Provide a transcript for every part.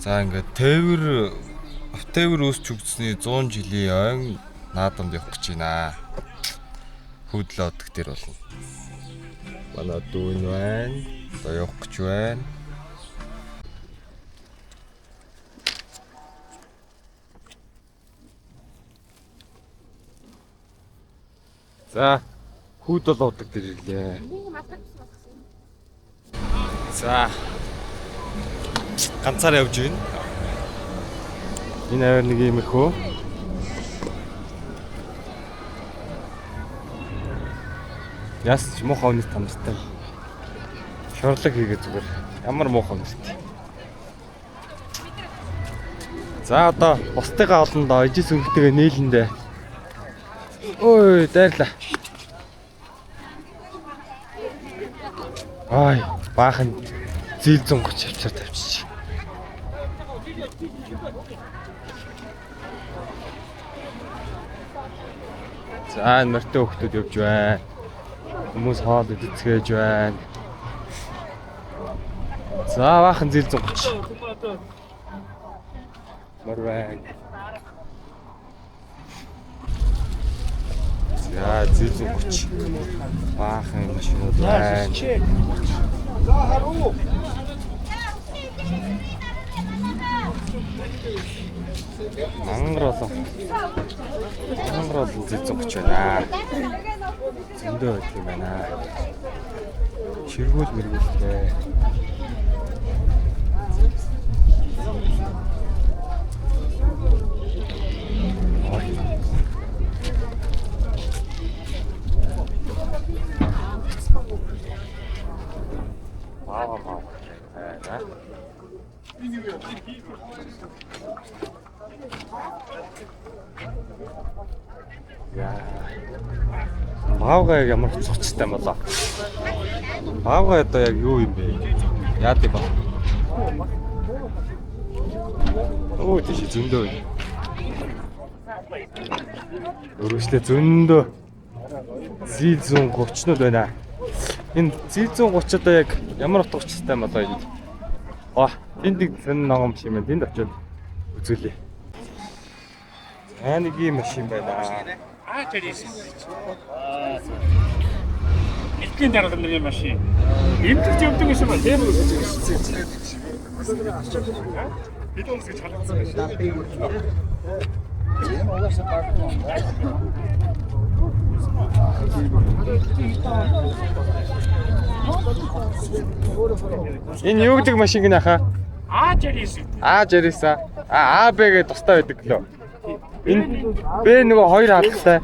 За ингээд тээвэр үүсч өгсөний 100 жилийн ойн наадамд явах гэж байна. Хөдлөө одох дээр болно. Манай дүүн байна. Одоо явах гэж байна. За хүүд бол удаг дээр ирлээ. За ганцаар явж байна. Энэ авир нэг юм их хөө. Яс ч муухай өнөс тамстай. Шорлог хийгээ зүгээр. Ямар муухай өнөс. За одоо бусдыгаа олон доо ижис өнгөтэйгээ нийлэндээ. Ой, дайрлаа. Ай, баахан зил 130 авчаар тавьчих. За нэртэй хөлтөд явж байна. Хүмүүс хоол идэцгээж байна. За баахан зил 130. Мөр байна. За зил 130. Баахан машинууд байна. За харуу. Мангарлоо зил 130 байна. Зөндөө байх юм байна. Ширгүүл мэргүүлтэй. Баавга ямар цоцтой болоо. Баавга одоо яг юу юм бэ? Яа тийм ба. Оо тийш зөндөө. Өргөжлөө зөндөө. Зил 130-нууд байна. Энэ зил 130 одоо яг ямар утга учиртай болоо юм. Тэнд хэн ногоом шиг юм. Тэнд очиод үзүүлээ. Нэг юм машин байна. Эдгээр дараагийн машин. Эмтэг явдаг юм шиг байна. Тийм үү? Бид όμως гэж халагдсан байна. Тийм угаасаа баахгүй. Энэ юу гэдэг машин гэнэ хаа? А-Жарис. А-Жариса. АБ гэдэг тустай байдаг лөө. Энэ Б нөгөө хоёр хадгалтай.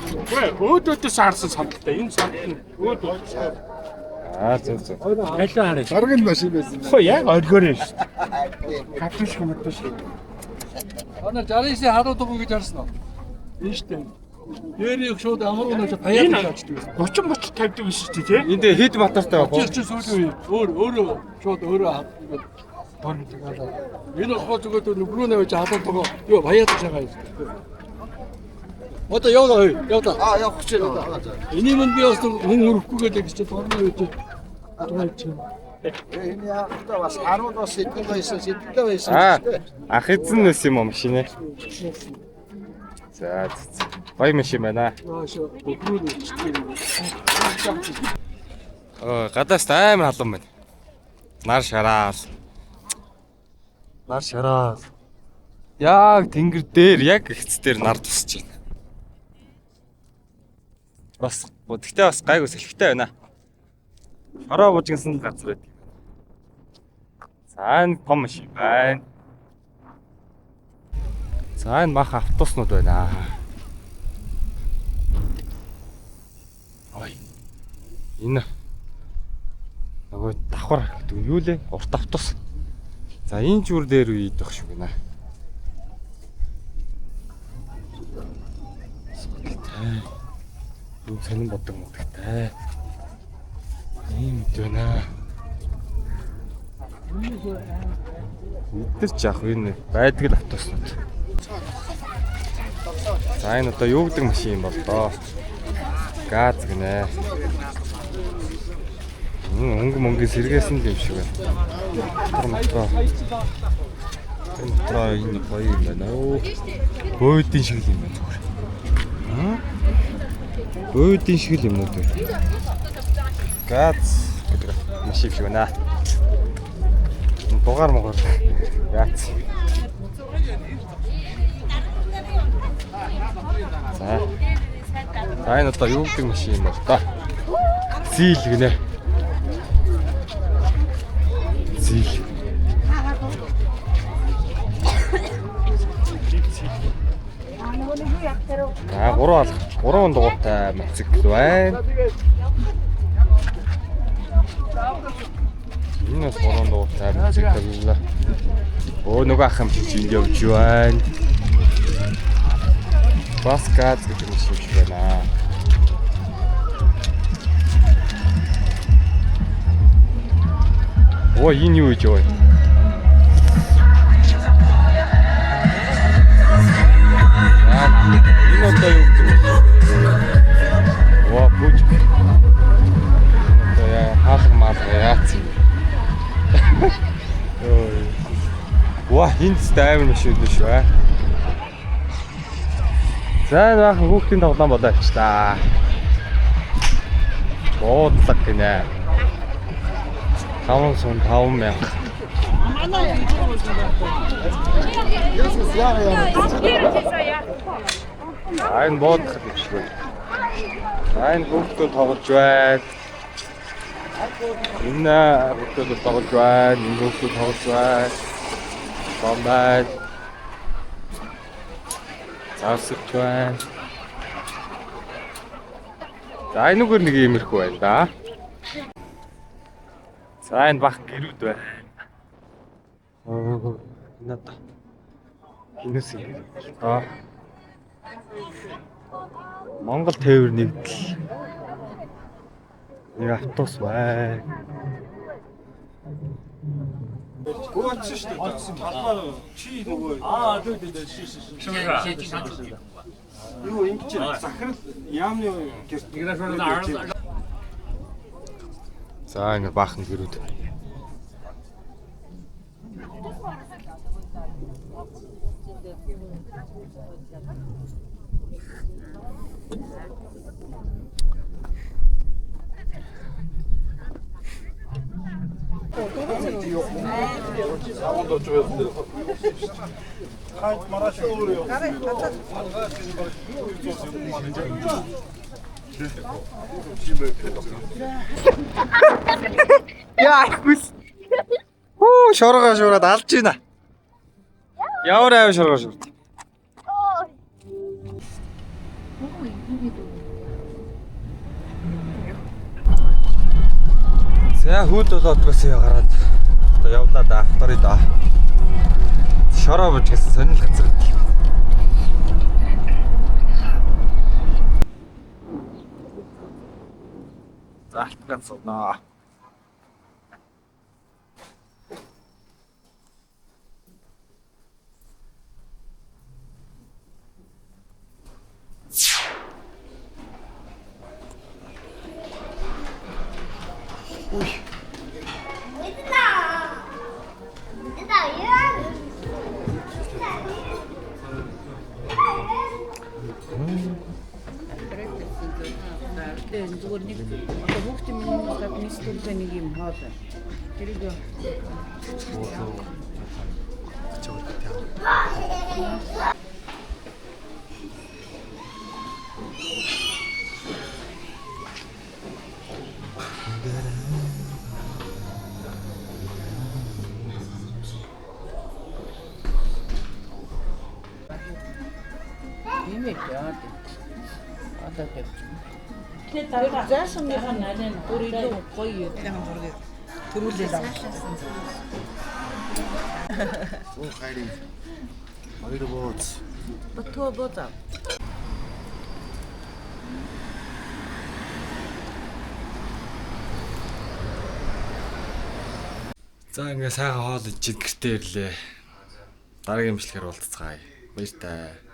Өөдөөдөөс харсан сандалтай. Энэ сандал нь өөдөөдөөс. Зөв. Халиа хараа. Даргын машин байсан. Хөө яг оргоор шүү дээ. Капиш хэмэдэж шүү. Ана 69-ийн харуу дугуй гэж харсан уу? Энэ шүү дээ. Дээрийг шууд амруулж баяад шаачдаг. 30 тавьдаг биш шүү дээ, тий? Энд хэд мотортой байх вэ? Чи сүүлийн өөрөө шууд өөрөө хадгалаад. Энэ хоо зүгээр нүрүү навж хадгалж байгаа. Юу баяад шагаа. Одоо яваа. Явах гэж байна. Энийг мөн би бас хүн өрөхгүйгээд гэж тооны үед энэ яахтаа бас 10 бас хэдэн байсан шүү дээ. Ах эзэн нэс юм машин ээ. За. Гоё машин байна. Гадаас амар халуун байна. Нар шараал. Яг тэнгэр дээр яг ихц дээр нар тусч байна. Бас гэхдээ бас гайгүй сэлхтэй байна. Хороо бужигсан газар байдаг. За энэ том машин байна. За энэ мах автобуснууд байна. Ой. Энэ нөгөө давхар гэдэг юу лээ? Урт автобус. За энэ зүр дээр үйдэх шиг байна. Юу сонин бодог модагтай. Ийм дээ. Өдөр ч яг энэ байдаг л автобуснууд. За энэ одоо юу гэдэг машин юм бол доо. Газ гинэ. Өнгө мөнгө сэргээсэн юм шиг байна. Мотор. дотроо энэ гоё юм байна. Бөөдийн шиг юм байна зүгээр. Бөөдийн шиг юм уу те. Гац гэдэг маш их шиг байна. Дугаар могор. Гац. За энэ одоо юу гэдэг машин юм бол та. Зил гинэ. Зил. Гурван дугуйтай мотоцикл байна. Энэ бас 3 дугуйтай мотоцикл. Нөгөө ах юм чинь энд явж байна. Бас газ гэдэг юм шиг байна. Оо энэ юу гэж вэ? Энэ одоо юу гэдэг вэ? Оо бүж. Одоо хаалга маалга яац юм. Ой. Ваа хинт амар машин биш бай. За баахан хүүхдийн тоглоом болооч та. Буудлаг гинэ. 5,000. Айн буудлах юм шиг байна. Айн хүүхдүүд тоглож байна. Энэ хүүхдүүд тоглож байна. Энэ хүүхдүүд тоглож байна. Бомбай. Засагч байна. За энэ үгээр нэг иймэрхүү байна да. За энэ бах гэрүүд байна. Надаа. Инээс ингэ. Монгол тээвэр нэгдэл. Нэг автобус байна. Гооч шүү дээ. Талбай чи нөгөө тий. Шимээ. Юу ингэж захирал яамны гэрт. За ингэ баахан гэрүүд. Яа хүс. Оо шоргоод алж байна. Ямар аав шоргоод. За хүүд болоод бас гараад одоо явлаа да авторыг да. Шороо бож гэсэн сонир газар. За алтган сунаа. Зүгээр нэг одоо хүүхдийн минь гадны студид нэг юм хоол. Тэрийг Имэйг яа. Одоо тэг. Заасан яхан ален бүрийдөө гоё юм. Төрүүлээ лав. Оо хайр. Хоёр бооц. Батуу бота. За ингээ сайхан хоол ичээд гэртээ ирлээ. Дараагийн бичлэгээр уулзцгаая. Баяр таа.